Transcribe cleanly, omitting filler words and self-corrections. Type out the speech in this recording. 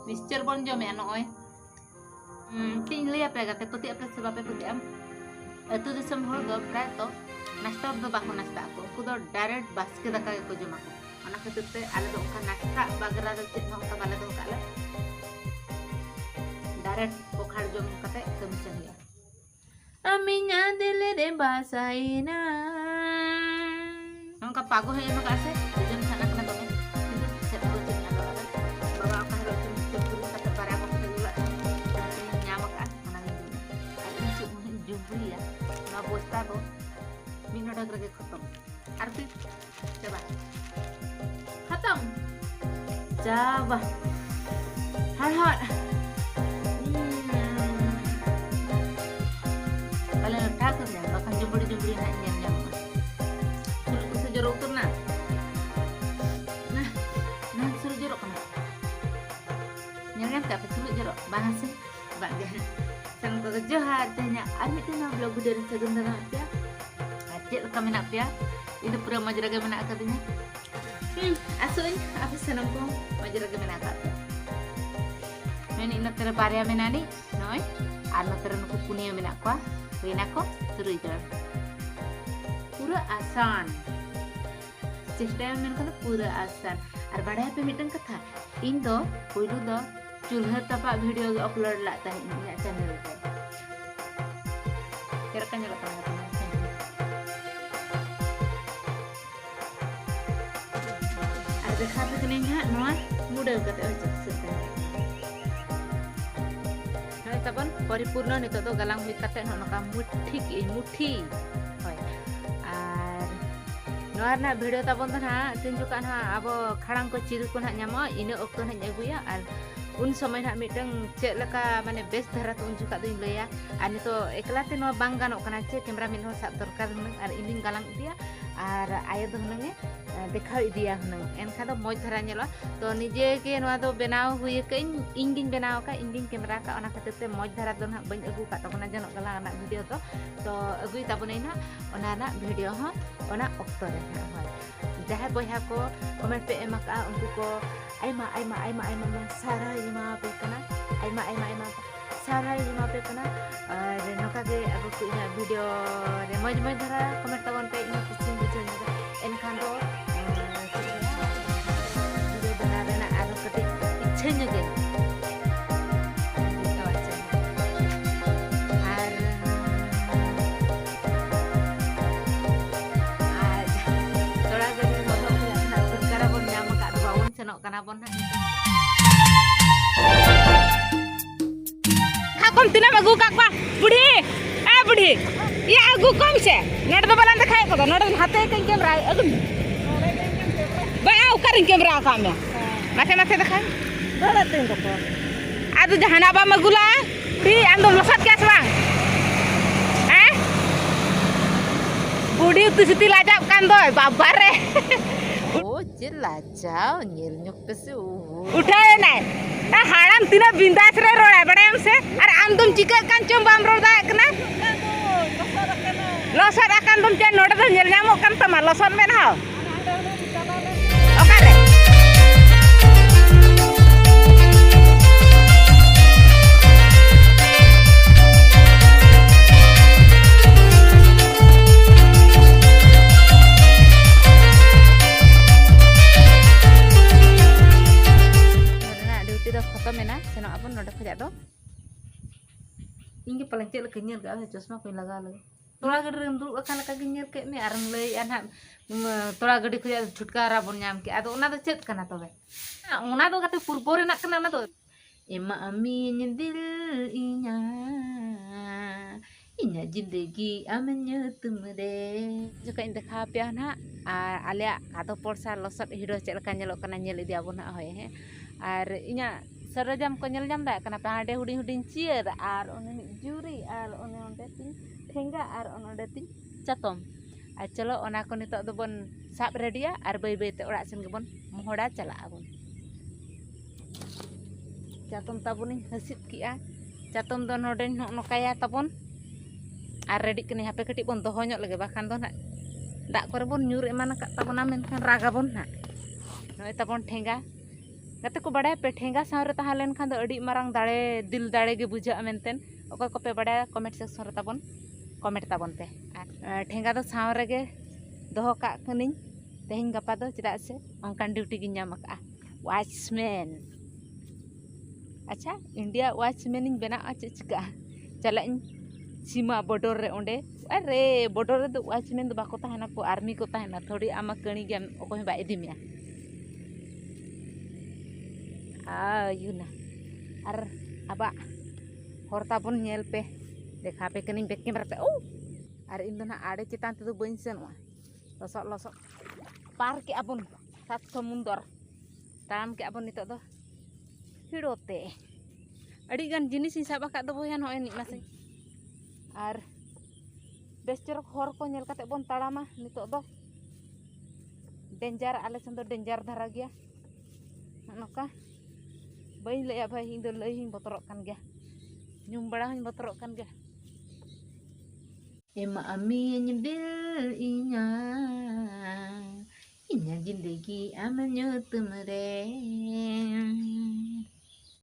mixture बन जमे नॉय तीन लिया पे गाते पति अपने से बापे पति am अतु दिसम हर दो प्राय तो नाश्ता दो बाको नाश्ता को उनको दो डायरेक्ट बास्के दका को जमा को अना खातिर ते आले दो का नाश्ता बागरा दो चेत हम का बाले दो काले डायरेक्ट पोखाड़ जम कते कमी चलिया अमिnya दिल रे बासाइना नंका पागो है नो कासे जम sana kena dome itu set ko jeng ado bawa ka halo cemburu kata bara ko dulu nyamak an mana ini cuma jubli ya na bosta ko minute agar खत्म arti coba खत्म coba hard kalian takut ya bahkan jubli nak nyam suruh ku sejeruk tuh nah suruh jeruk kan nyerang tak suruh jeruk bahas sih bagian sang kerja hatanya ani tuh na blog dari segala ya acet kami nak ya ini pura majaraga menak katanya asuin apa senang ko majaraga menak katanya ini ina tera paria menani noi anu tera nuku punia menak ko wena ko suruh jer पूरा आसान चेष्टा में मेरे को पूरा आसान और बड़ा पे मिटन कथा इन दो पुइलु दो चूल्हा तपा वीडियो अपलोड लाता है इन चैनल पे तेरा kan nyala kan ada kata keningnya noa mudah kata aja sesuai nah tapon paripurna nito to galang hui kate no ka muthi नोर ना वीडियो ताबन तो ना तीन जुका ना अब खड़ांग को चिर को ना ᱧᱟᱢᱚᱜ ᱤᱱᱟᱹ ᱚᱠᱛᱚ ᱱᱟᱧ ᱟᱹᱜᱩᱭᱟ ᱟᱨ उन समय ना मिटंग चेक लका माने बेस धरा तो उन जुका दुई लैया आर नितो एकलाते नो बांग गानोक कना चे कैमरा मिन हो साब दरकार हुनंग आर इनिंग गालांग इदिया आर आयो दो हुनंगे देखाव इदिया हुनंग एनखा दो मoj धरा ñeloa तो निजे के नोआ दो बनाव हुई कइन इंगिन बनाव का इंगिन कैमरा का ओना खातिर ते मoj धरा दो ना बñ अगु का तबना जनोक गला ना वीडियो तो अगुई ताबनई ना ओना ना वीडियो हो ओना ऑक्टो रे होय जहां बयहा को कमेंट पे एमका उनको को आइमा सारा इमा पे कना आइमा सारा इमा पे कना और नोका के अगु को इना वीडियो रे मज धरा कमेंट तबन पे इना कुछ बुझन एनखान दो वीडियो बना देना आरो कते इच्छा नगे karena pun hakon tina agu kakwa budhi ya agu kom se nod do balan dekhai ko nod hate kan camera agu ba au karin camera ka me mate dekhai bala tin ko adu jahana ba magula di andom losat ke asbang budhi tu siti lajak kan doy babare oh jelajau nyelnyuk pese uठाए ना हाड़ाम तीना बिंदास रे रोड़ा बड़े हमसे और आम तुम चिका कान चम बाम रोड़ा कना लसर आकान तुम चे नोडे तो नेल ᱧᱟᱢᱚᱜ kan tama लसर में ना ओकारे paling cek lagi nyel gak cosma ko laga lagi tola gede rendu akan lagi nyel ke me arang lay anak tola gede ko छुटकारा bon nyam ke ado ona do chet kana tobe ona do kate purbore nak kana ona do ema amin dil inya जिंदगी amenya tumde juga indah kapya na alia kato porsa losot hiro cek laka nyelok kana nyel idi abon na hoy he ar inya सरजम को nyel jam da kana pahade huding cier ar one juri ar one onde tin thenga ar onde tin chatom ar chalo ona ko nitok do bon sab redia ar bai bai te orak sen gebon mohoda chala abon chatom tabuni hasit kia chatom do node nokaya tabon ar ready kene hape keti bon doho nyok lagi bahkan do nak dak kore bon nyur eman ka tabona men kan raga bon nak noy tabon thenga गाते को बड़ा पे ठेंगा सावरे तहां लेन खान दो अड़ी मारंग दाड़े दिल दाड़े गे बुझा मेनतेन ओका को पे बड़ा कमेंट सेक्शन रे ताबन कमेंट ताबन पे ठेंगा दो सावरे गे दोहो का कनिन तेहिं गपा दो चेदा से onkan ड्यूटी गिन नाम का वॉचमैन अच्छा इंडिया वॉचमैन इन बना चे चिका चला सीमा बॉर्डर रे ओंडे अरे बॉर्डर रे दो वॉचमैन दो बाको ताहेना को आर्मी को ताहेना थोड़ी आमा कणी गेम ओको बा इदी मिया यूना और अब हरताबन नेल पे देखा पे कनिन बैक कैमरा पे और इन दो ना आड़े चितान ते दो बइन सेनवा लसक लसक पार के अबन सात समुंदर ताम के अबन नितो दो हिड़ोते अड़ी गान जिनिस इन साबा का दो बहन होय नि मासे और बेस चरक हर को नेल काते बन ताड़ामा नितो दो डेंजर आले सन दो डेंजर धारा गया नोका बई लया भाई इन दो लई हिं बतरक कान गया ᱧᱩᱢ बड़ा हिं बतरक कान गया एमा अमीन दिल इnya जिंदगी आम ᱧᱩᱛᱩᱢ रे